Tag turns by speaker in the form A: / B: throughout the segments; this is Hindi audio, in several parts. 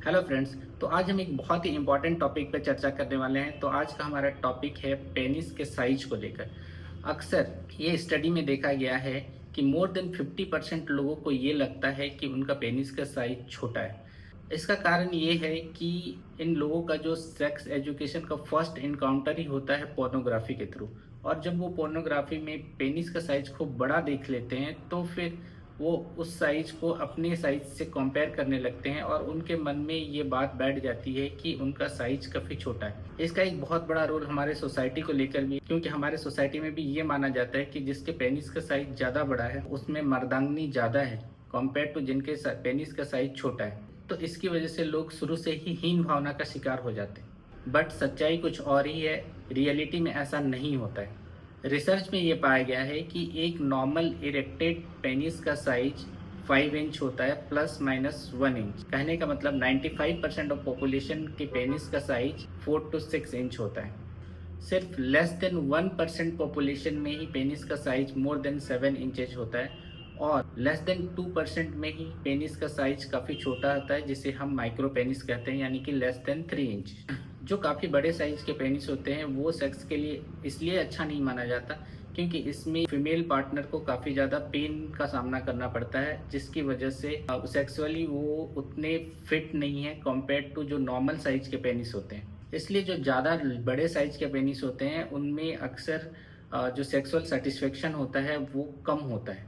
A: Hello friends. तो आज हम एक बहुत ही इम्पोर्टेंट टॉपिक पर चर्चा करने वाले हैं। तो आज का हमारा टॉपिक है पेनिस के साइज को लेकर। अक्सर ये स्टडी में देखा गया है कि मोर देन 50% लोगों को ये लगता है कि उनका पेनिस का साइज छोटा है। इसका कारण ये है कि इन लोगों का जो सेक्स एजुकेशन का फर्स्ट इनकाउंटर ही होता है पोर्नोग्राफी के थ्रू। और जब वो पोर्नोग्राफी में पेनिस का साइज खूब बड़ा देख लेते हैं तो फिर वो उस साइज को अपने साइज से कंपेयर करने लगते हैं और उनके मन में ये बात बैठ जाती है कि उनका साइज काफ़ी छोटा है। इसका एक बहुत बड़ा रोल हमारे सोसाइटी को लेकर भी, क्योंकि हमारे सोसाइटी में भी ये माना जाता है कि जिसके पेनिस का साइज ज़्यादा बड़ा है उसमें मर्दांगनी ज़्यादा है कंपेयर टू जिनके पेनिस का साइज छोटा है। तो इसकी वजह से लोग शुरू से ही हीन भावना का शिकार हो जाते हैं। बट सच्चाई कुछ और ही है। रियलिटी में ऐसा नहीं होता है। रिसर्च में ये पाया गया है कि एक नॉर्मल इरेक्टेड पेनिस का साइज 5 इंच होता है प्लस माइनस 1 इंच। कहने का मतलब 95% ऑफ पॉपुलेशन के पेनिस का साइज 4 to 6 इंच होता है। सिर्फ लेस देन 1% पॉपुलेशन में ही पेनिस का साइज मोर देन 7 इंचेज होता है और लेस देन 2% में ही पेनिस का साइज काफ़ी छोटा होता है, जिसे हम माइक्रो पेनिस कहते हैं, यानी कि लेस देन 3 इंच। जो काफ़ी बड़े साइज के पेनिस होते हैं वो सेक्स के लिए इसलिए अच्छा नहीं माना जाता क्योंकि इसमें फीमेल पार्टनर को काफ़ी ज़्यादा पेन का सामना करना पड़ता है, जिसकी वजह से सेक्सुअली वो उतने फिट नहीं है कंपेयर टू जो नॉर्मल साइज के पेनिस होते हैं। इसलिए जो ज़्यादा बड़े साइज के पेनिस होते हैं उनमें अक्सर जो सेक्सुअल सेटिस्फेक्शन होता है वो कम होता है।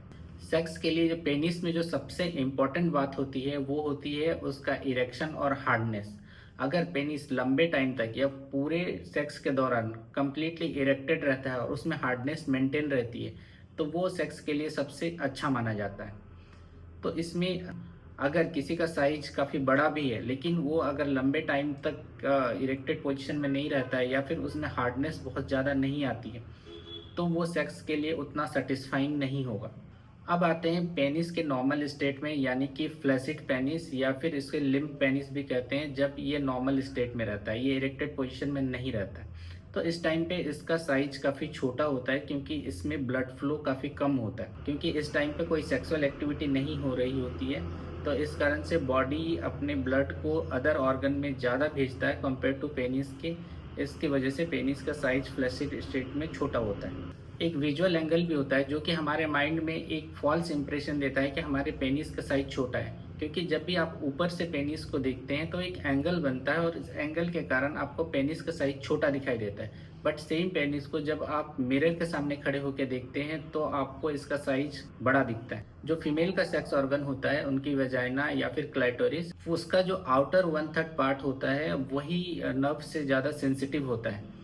A: सेक्स के लिए जो पेनिस में जो सबसे इम्पॉर्टेंट बात होती है वो होती है उसका इरेक्शन और हार्डनेस। अगर पेनिस लंबे टाइम तक या पूरे सेक्स के दौरान कम्प्लीटली इरेक्टेड रहता है और उसमें हार्डनेस मेंटेन रहती है तो वो सेक्स के लिए सबसे अच्छा माना जाता है। तो इसमें अगर किसी का साइज काफ़ी बड़ा भी है लेकिन वो अगर लंबे टाइम तक इरेक्टेड पोजीशन में नहीं रहता है या फिर उसमें हार्डनेस बहुत ज़्यादा नहीं आती है तो वो सेक्स के लिए उतना सेटिस्फाइंग नहीं होगा। अब आते हैं पेनिस के नॉर्मल स्टेट में, यानी कि फ्लैसिड पेनिस या फिर इसके लिम्प पेनिस भी कहते हैं। जब ये नॉर्मल स्टेट में रहता है, ये इरेक्टेड पोजीशन में नहीं रहता है, तो इस टाइम पे इसका साइज काफ़ी छोटा होता है क्योंकि इसमें ब्लड फ्लो काफ़ी कम होता है, क्योंकि इस टाइम पे कोई सेक्सुअल एक्टिविटी नहीं हो रही होती है। तो इस कारण से बॉडी अपने ब्लड को अदर ऑर्गन में ज़्यादा भेजता है कंपेयर टू पेनिस के। इसकी वजह से पेनिस का साइज फ्लैसिड स्टेट में छोटा होता है। एक विजुअल एंगल भी होता है जो कि हमारे माइंड में एक फॉल्स इंप्रेशन देता है कि हमारे पेनिस का साइज छोटा है, क्योंकि जब भी आप ऊपर से पेनिस को देखते हैं तो एक एंगल बनता है और इस एंगल के कारण आपको पेनिस का साइज छोटा दिखाई देता है। बट सेम पेनिस को जब आप मिरर के सामने खड़े होकर देखते हैं तो आपको इसका साइज बड़ा दिखता है। जो फीमेल का सेक्स ऑर्गन होता है, उनकी वेजाइना या फिर क्लाइटोरिस, उसका जो आउटर 1/3 पार्ट होता है वही नर्व से ज़्यादा सेंसिटिव होता है।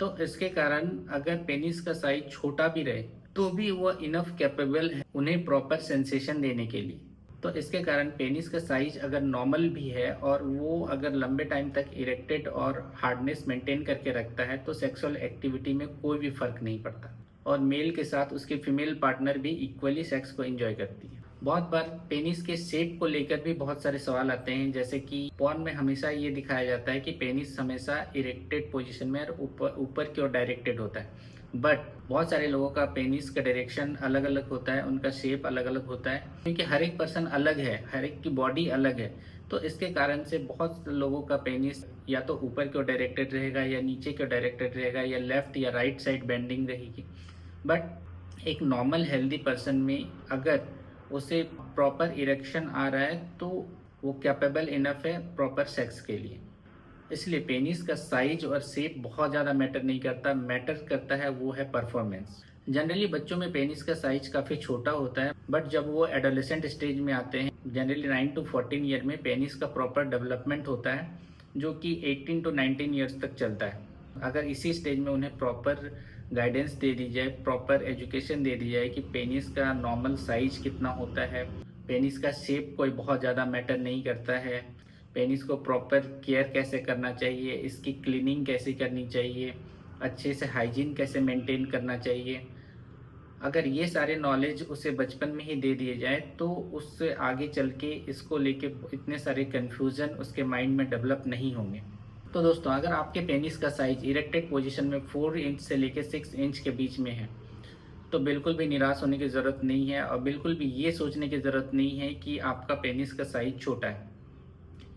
A: तो इसके कारण अगर पेनिस का साइज छोटा भी रहे तो भी वो इनफ कैपेबल है उन्हें प्रॉपर सेंसेशन देने के लिए। तो इसके कारण पेनिस का साइज अगर नॉर्मल भी है और वो अगर लंबे टाइम तक इरेक्टेड और हार्डनेस मेंटेन करके रखता है तो सेक्सुअल एक्टिविटी में कोई भी फर्क नहीं पड़ता और मेल के साथ उसके फीमेल पार्टनर भी इक्वली सेक्स को एंजॉय करती है। बहुत बार पेनिस के शेप को लेकर भी बहुत सारे सवाल आते हैं, जैसे कि पॉर्न में हमेशा ये दिखाया जाता है कि पेनिस हमेशा इरेक्टेड पोजीशन में और ऊपर की ओर डायरेक्टेड होता है। बट बहुत सारे लोगों का पेनिस का डायरेक्शन अलग अलग होता है, उनका शेप अलग अलग होता है, क्योंकि हर एक पर्सन अलग है, हर एक की बॉडी अलग है। तो इसके कारण से बहुत लोगों का पेनिस या तो ऊपर की ओर डायरेक्टेड रहेगा या नीचे की ओर डायरेक्टेड रहेगा या लेफ्ट या राइट साइड बेंडिंग रहेगी। बट एक नॉर्मल हेल्दी पर्सन में अगर उसे प्रॉपर इरेक्शन आ रहा है तो वो कैपेबल इनफ है प्रॉपर सेक्स के लिए। इसलिए पेनिस का साइज और शेप बहुत ज़्यादा मैटर नहीं करता, मैटर करता है वो है परफॉर्मेंस। जनरली बच्चों में पेनिस का साइज काफ़ी छोटा होता है, बट जब वो एडोलेसेंट स्टेज में आते हैं, जनरली 9 to 14 ईयर में पेनिस का प्रॉपर डेवलपमेंट होता है जो कि 18 to 19 ईयर्स तक चलता है। अगर इसी स्टेज में उन्हें प्रॉपर गाइडेंस दे दी जाए, प्रॉपर एजुकेशन दे दी जाए कि पेनिस का नॉर्मल साइज कितना होता है, पेनिस का शेप कोई बहुत ज़्यादा मैटर नहीं करता है, पेनिस को प्रॉपर केयर कैसे करना चाहिए, इसकी क्लीनिंग कैसे करनी चाहिए, अच्छे से हाइजीन कैसे मेंटेन करना चाहिए, अगर ये सारे नॉलेज उसे बचपन में ही दे दिए जाए तो उससे आगे चल के इसको लेके इतने सारे कन्फ्यूज़न उसके माइंड में डेवलप नहीं होंगे। तो दोस्तों, अगर आपके पेनिस का साइज इरेक्टेड पोजीशन में 4 इंच से लेकर 6 इंच के बीच में है तो बिल्कुल भी निराश होने की ज़रूरत नहीं है और बिल्कुल भी ये सोचने की ज़रूरत नहीं है कि आपका पेनिस का साइज छोटा है।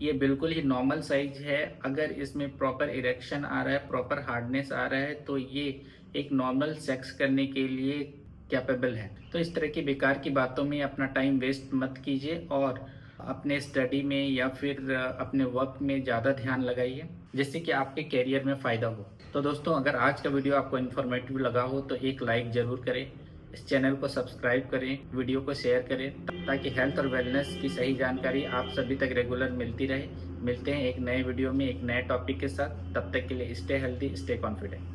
A: ये बिल्कुल ही नॉर्मल साइज है। अगर इसमें प्रॉपर इरेक्शन आ रहा है, प्रॉपर हार्डनेस आ रहा है, तो ये एक नॉर्मल सेक्स करने के लिए कैपेबल है। तो इस तरह की बेकार की बातों में अपना टाइम वेस्ट मत कीजिए और अपने स्टडी में या फिर अपने वर्क में ज़्यादा ध्यान लगाइए, जिससे कि आपके कैरियर में फ़ायदा हो। तो दोस्तों, अगर आज का वीडियो आपको इन्फॉर्मेटिव लगा हो तो एक लाइक ज़रूर करें, इस चैनल को सब्सक्राइब करें, वीडियो को शेयर करें, ताकि हेल्थ और वेलनेस की सही जानकारी आप सभी तक रेगुलर मिलती रहे। मिलते हैं एक नए वीडियो में एक नए टॉपिक के साथ। तब तक के लिए स्टे हेल्दी, स्टे कॉन्फिडेंट।